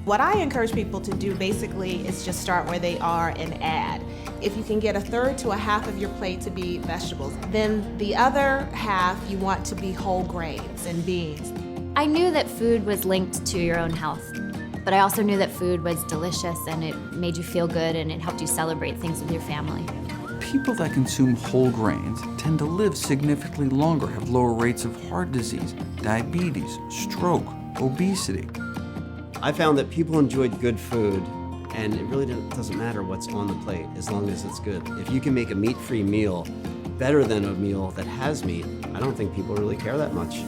What I encourage people to do basically is just start where they are and add. If you can get a third to a half of your plate to be vegetables, then the other half you want to be whole grains and beans. I knew that food was linked to your own health, but I also knew that food was delicious and it made you feel good and it helped you celebrate things with your family. People that consume whole grains tend to live significantly longer, have lower rates of heart disease, diabetes, stroke, obesity. I found that people enjoyed good food, and it really doesn't matter what's on the plate as long as it's good. If you can make a meat-free meal better than a meal that has meat, I don't think people really care that much.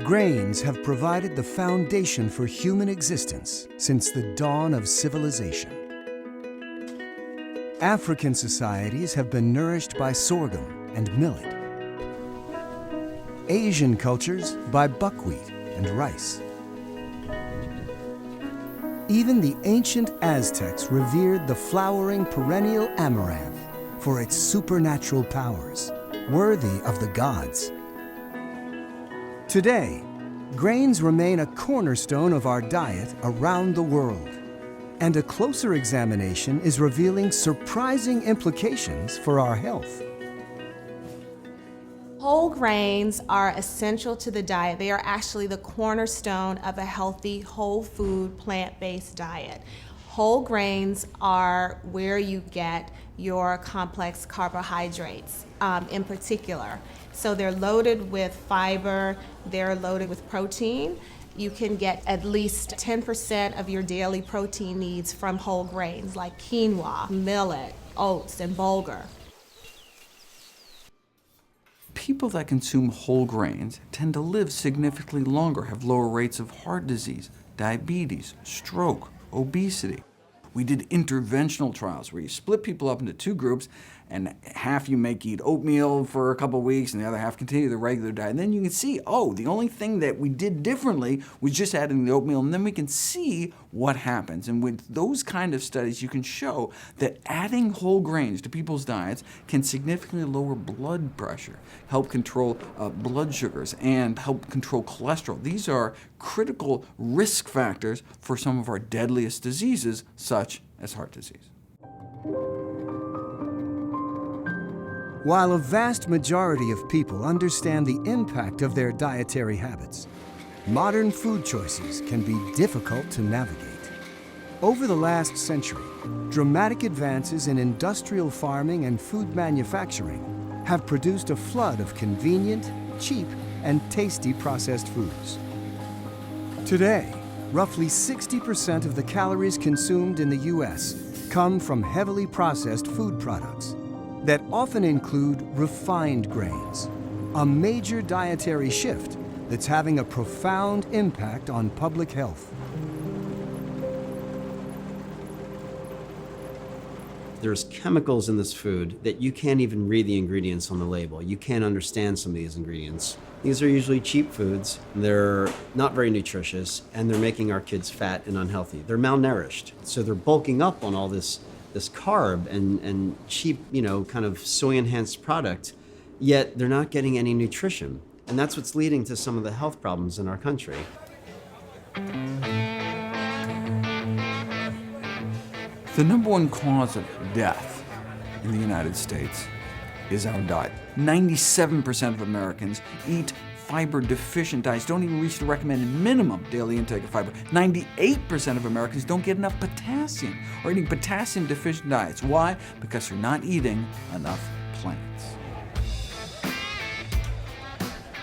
Grains have provided the foundation for human existence since the dawn of civilization. African societies have been nourished by sorghum and millet. Asian cultures by buckwheat and rice. Even the ancient Aztecs revered the flowering perennial amaranth for its supernatural powers, worthy of the gods. Today, grains remain a cornerstone of our diet around the world, and a closer examination is revealing surprising implications for our health. Whole grains are essential to the diet. They are actually the cornerstone of a healthy, whole food, plant-based diet. Whole grains are where you get your complex carbohydrates in particular. So they're loaded with fiber, they're loaded with protein. You can get at least 10% of your daily protein needs from whole grains like quinoa, millet, oats, and bulgur. People that consume whole grains tend to live significantly longer, have lower rates of heart disease, diabetes, stroke, obesity. We did interventional trials where you split people up into two groups, and half you make eat oatmeal for a couple of weeks, and the other half continue the regular diet. And then you can see, oh, the only thing that we did differently was just adding the oatmeal, and then we can see what happens. And with those kind of studies, you can show that adding whole grains to people's diets can significantly lower blood pressure, help control blood sugars, and help control cholesterol. These are critical risk factors for some of our deadliest diseases, such as heart disease. While a vast majority of people understand the impact of their dietary habits, modern food choices can be difficult to navigate. Over the last century, dramatic advances in industrial farming and food manufacturing have produced a flood of convenient, cheap, and tasty processed foods. Today, roughly 60% of the calories consumed in the U.S. come from heavily processed food products that often include refined grains, a major dietary shift that's having a profound impact on public health. There's chemicals in this food that you can't even read the ingredients on the label. You can't understand some of these ingredients. These are usually cheap foods, they're not very nutritious, and they're making our kids fat and unhealthy. They're malnourished, so they're bulking up on all this carb and cheap, kind of soy-enhanced product, yet they're not getting any nutrition. And that's what's leading to some of the health problems in our country. The number one cause of death in the United States is our diet. 97% of Americans eat fiber-deficient diets, don't even reach the recommended minimum daily intake of fiber. 98% of Americans don't get enough potassium or eating potassium-deficient diets. Why? Because they're not eating enough plants.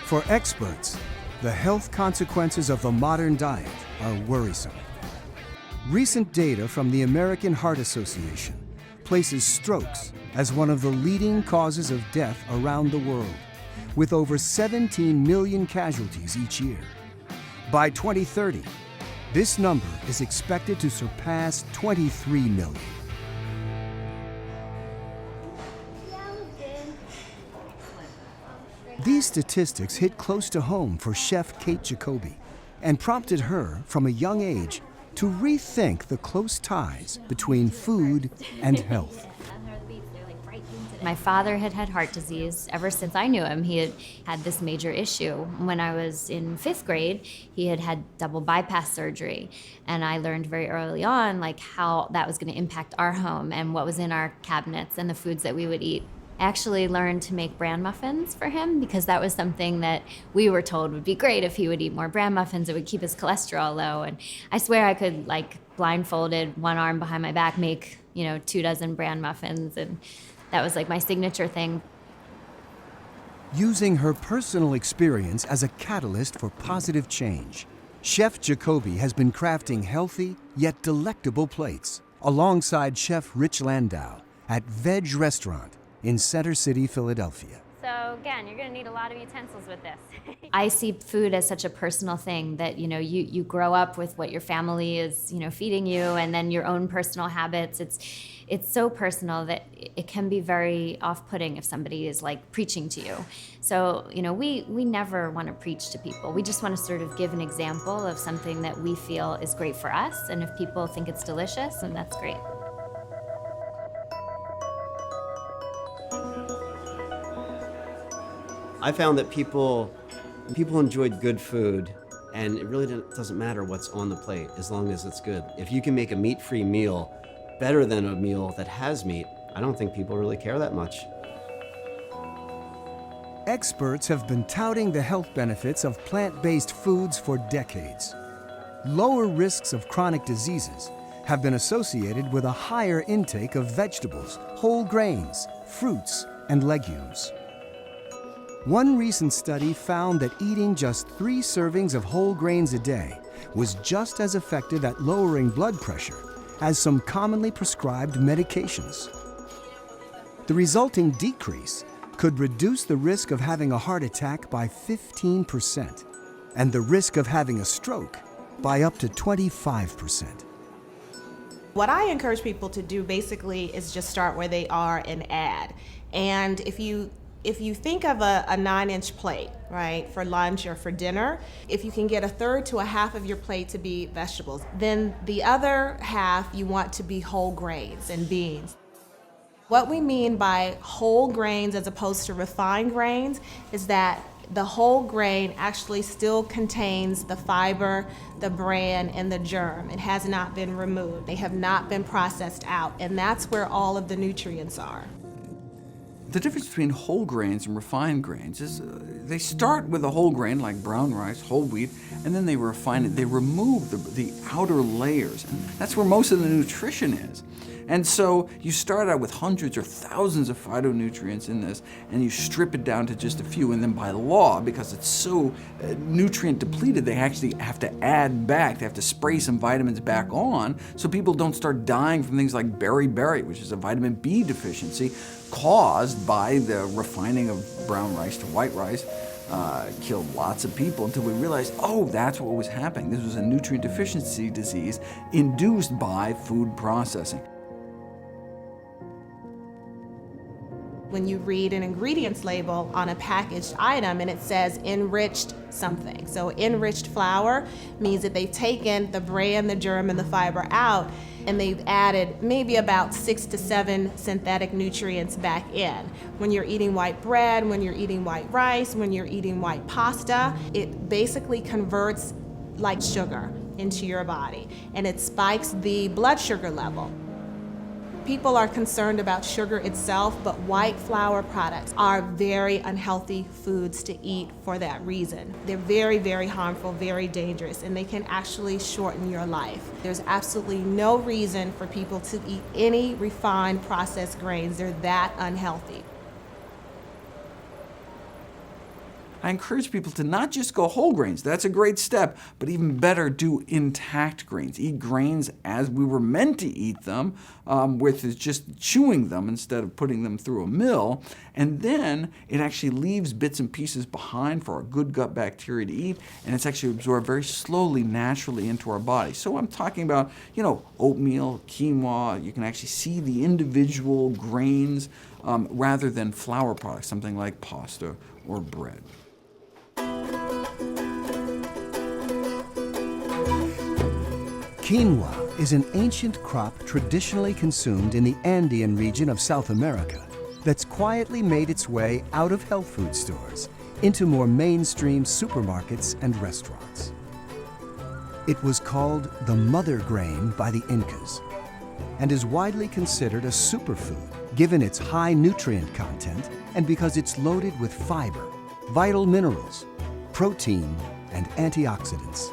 For experts, the health consequences of the modern diet are worrisome. Recent data from the American Heart Association places strokes as one of the leading causes of death around the world, with over 17 million casualties each year. By 2030, This number is expected to surpass 23 million. These statistics hit close to home for Chef Kate Jacoby and prompted her, from a young age, to rethink the close ties between food and health. My father had had heart disease ever since I knew him. He had had this major issue. When I was in 5th grade, he had had double bypass surgery. And I learned very early on like how that was going to impact our home and what was in our cabinets and the foods that we would eat. I actually learned to make bran muffins for him because that was something that we were told would be great if he would eat more bran muffins. It would keep his cholesterol low. And I swear I could, like, blindfolded, one arm behind my back, make, 2 dozen bran muffins. And that was like my signature thing. Using her personal experience as a catalyst for positive change, Chef Jacoby has been crafting healthy yet delectable plates alongside Chef Rich Landau at Veg Restaurant in Center City, Philadelphia. So again, you're going to need a lot of utensils with this. I see food as such a personal thing that, you grow up with what your family is, feeding you, and then your own personal habits. It's so personal that it can be very off-putting if somebody is like preaching to you. So, we never want to preach to people. We just want to sort of give an example of something that we feel is great for us. And if people think it's delicious, then that's great. I found that people enjoyed good food, and it really doesn't matter what's on the plate as long as it's good. If you can make a meat-free meal better than a meal that has meat, I don't think people really care that much. Experts have been touting the health benefits of plant-based foods for decades. Lower risks of chronic diseases have been associated with a higher intake of vegetables, whole grains, fruits, and legumes. One recent study found that eating just 3 servings of whole grains a day was just as effective at lowering blood pressure as some commonly prescribed medications. The resulting decrease could reduce the risk of having a heart attack by 15% and the risk of having a stroke by up to 25%. What I encourage people to do basically is just start where they are and add. And if you think of a 9-inch plate, right, for lunch or for dinner, if you can get 1/3 to 1/2 of your plate to be vegetables, then the other half you want to be whole grains and beans. What we mean by whole grains as opposed to refined grains is that the whole grain actually still contains the fiber, the bran, and the germ. It has not been removed. They have not been processed out, and that's where all of the nutrients are. The difference between whole grains and refined grains is they start with a whole grain like brown rice, whole wheat, and then they refine it. They remove the outer layers, and that's where most of the nutrition is. And so you start out with hundreds or thousands of phytonutrients in this, and you strip it down to just a few, and then by law, because it's so nutrient depleted, they actually have to add back, they have to spray some vitamins back on, so people don't start dying from things like beriberi, which is a vitamin B deficiency caused by the refining of brown rice to white rice. Killed lots of people until we realized, oh, that's what was happening. This was a nutrient deficiency disease induced by food processing. When you read an ingredients label on a packaged item and it says enriched something. So enriched flour means that they've taken the bran, the germ, and the fiber out, and they've added maybe about 6 to 7 synthetic nutrients back in. When you're eating white bread, when you're eating white rice, when you're eating white pasta, it basically converts like sugar into your body, and it spikes the blood sugar level. People are concerned about sugar itself, but white flour products are very unhealthy foods to eat for that reason. They're very, very harmful, very dangerous, and they can actually shorten your life. There's absolutely no reason for people to eat any refined processed grains. They're that unhealthy. I encourage people to not just go whole grains, that's a great step, but even better, do intact grains. Eat grains as we were meant to eat them, with just chewing them instead of putting them through a mill, and then it actually leaves bits and pieces behind for our good gut bacteria to eat, and it's actually absorbed very slowly, naturally into our body. So I'm talking about, oatmeal, quinoa. You can actually see the individual grains rather than flour products, something like pasta or bread. Quinoa is an ancient crop traditionally consumed in the Andean region of South America that's quietly made its way out of health food stores into more mainstream supermarkets and restaurants. It was called the mother grain by the Incas and is widely considered a superfood given its high nutrient content and because it's loaded with fiber, vital minerals, protein, and antioxidants.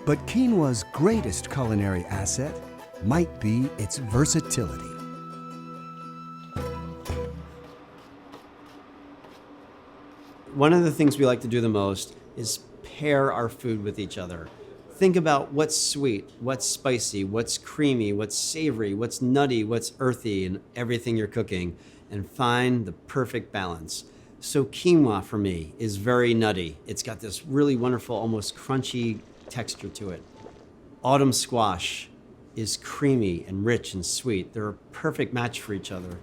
But quinoa's greatest culinary asset might be its versatility. One of the things we like to do the most is pair our food with each other. Think about what's sweet, what's spicy, what's creamy, what's savory, what's nutty, what's earthy in everything you're cooking, and find the perfect balance. So quinoa for me is very nutty. It's got this really wonderful, almost crunchy texture to it. Autumn squash is creamy and rich and sweet. They're a perfect match for each other.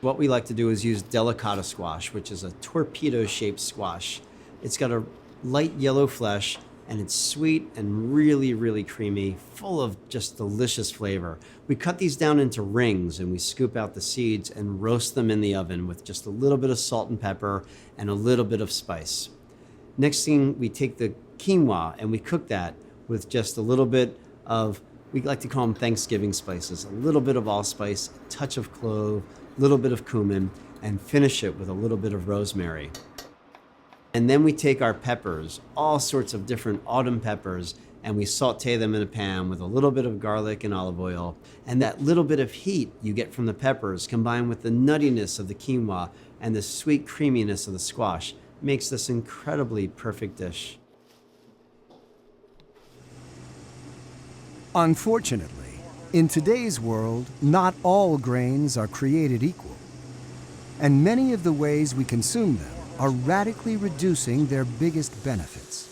What we like to do is use delicata squash, which is a torpedo-shaped squash. It's got a light yellow flesh, and it's sweet and really, really creamy, full of just delicious flavor. We cut these down into rings, and we scoop out the seeds and roast them in the oven with just a little bit of salt and pepper and a little bit of spice. Next thing, we take the quinoa and we cook that with just a little bit of, we like to call them Thanksgiving spices, a little bit of allspice, a touch of clove, a little bit of cumin, and finish it with a little bit of rosemary. And then we take our peppers, all sorts of different autumn peppers, and we saute them in a pan with a little bit of garlic and olive oil. And that little bit of heat you get from the peppers, combined with the nuttiness of the quinoa and the sweet creaminess of the squash, makes this incredibly perfect dish. Unfortunately, in today's world, not all grains are created equal, and many of the ways we consume them are radically reducing their biggest benefits.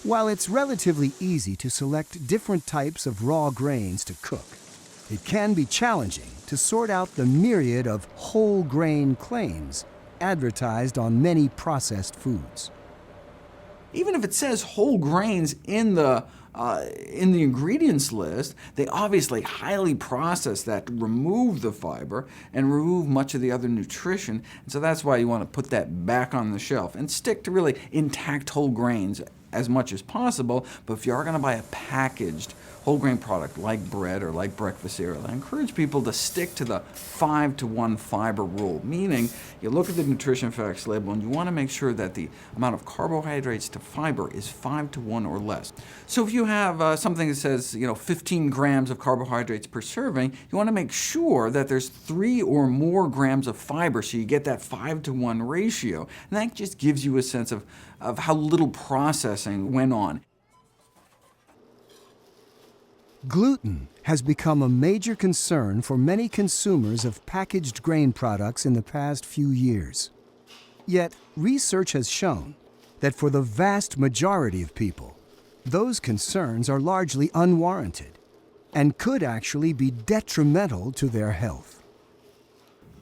While it's relatively easy to select different types of raw grains to cook, it can be challenging to sort out the myriad of whole grain claims advertised on many processed foods. Even if it says whole grains in the ingredients list, they obviously highly process that to remove the fiber and remove much of the other nutrition. And so that's why you want to put that back on the shelf and stick to really intact whole grains as much as possible. But if you are going to buy a packaged whole grain product like bread or like breakfast cereal, I encourage people to stick to the 5-to-1 fiber rule, meaning you look at the nutrition facts label and you want to make sure that the amount of carbohydrates to fiber is 5-to-1 or less. So if you have something that says 15 grams of carbohydrates per serving, you want to make sure that there's 3 or more grams of fiber so you get that 5-to-1 ratio. And that just gives you a sense of how little processing went on. Gluten has become a major concern for many consumers of packaged grain products in the past few years. Yet, research has shown that for the vast majority of people, those concerns are largely unwarranted and could actually be detrimental to their health.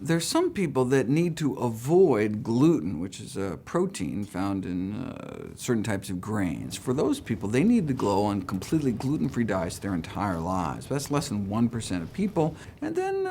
There's some people that need to avoid gluten, which is a protein found in certain types of grains. For those people, they need to go on completely gluten-free diets their entire lives. That's less than 1% of people. And then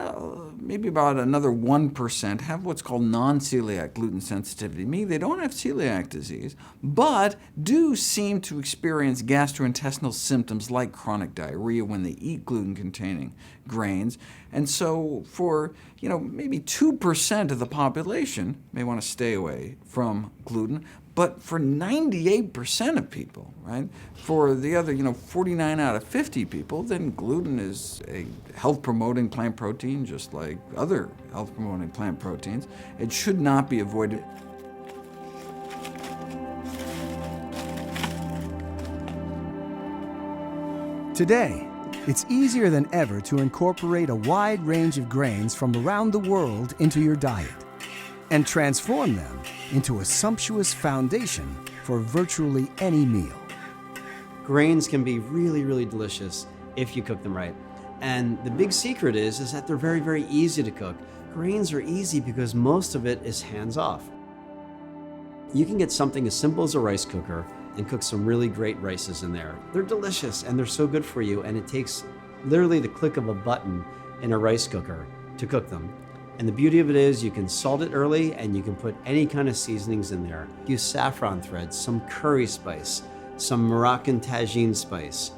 maybe about another 1% have what's called non-celiac gluten sensitivity, meaning they don't have celiac disease, but do seem to experience gastrointestinal symptoms like chronic diarrhea when they eat gluten-containing grains. And so for, maybe 2% of the population may want to stay away from gluten, but for 98% of people, right, for the other, 49 out of 50 people, then gluten is a health-promoting plant protein, just like other health-promoting plant proteins. It should not be avoided. Today, it's easier than ever to incorporate a wide range of grains from around the world into your diet and transform them into a sumptuous foundation for virtually any meal. Grains can be really, really delicious if you cook them right. And the big secret is that they're very, very easy to cook. Grains are easy because most of it is hands-off. You can get something as simple as a rice cooker and cook some really great rices in there. They're delicious and they're so good for you, and it takes literally the click of a button in a rice cooker to cook them. And the beauty of it is you can salt it early and you can put any kind of seasonings in there. Use saffron threads, some curry spice, some Moroccan tagine spice,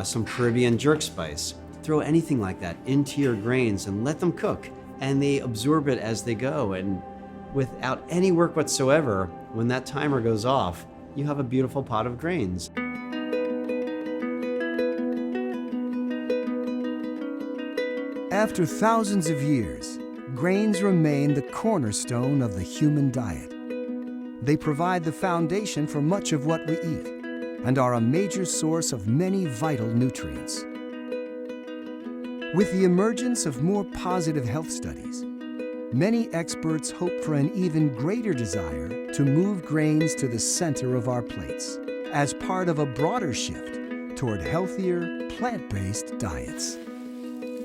some Caribbean jerk spice. Throw anything like that into your grains and let them cook, and they absorb it as they go. And without any work whatsoever, when that timer goes off, you have a beautiful pot of grains. After thousands of years, grains remain the cornerstone of the human diet. They provide the foundation for much of what we eat and are a major source of many vital nutrients. With the emergence of more positive health studies, many experts hope for an even greater desire to move grains to the center of our plates as part of a broader shift toward healthier, plant-based diets.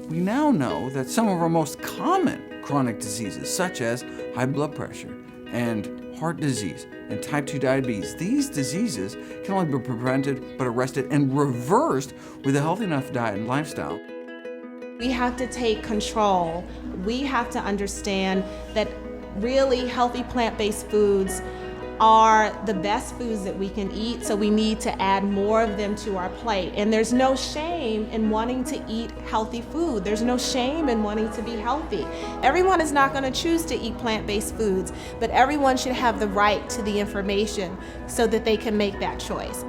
We now know that some of our most common chronic diseases, such as high blood pressure and heart disease and type 2 diabetes, these diseases can only be prevented but arrested and reversed with a healthy enough diet and lifestyle. We have to take control. We have to understand that really healthy plant-based foods are the best foods that we can eat, so we need to add more of them to our plate. And there's no shame in wanting to eat healthy food. There's no shame in wanting to be healthy. Everyone is not going to choose to eat plant-based foods, but everyone should have the right to the information so that they can make that choice.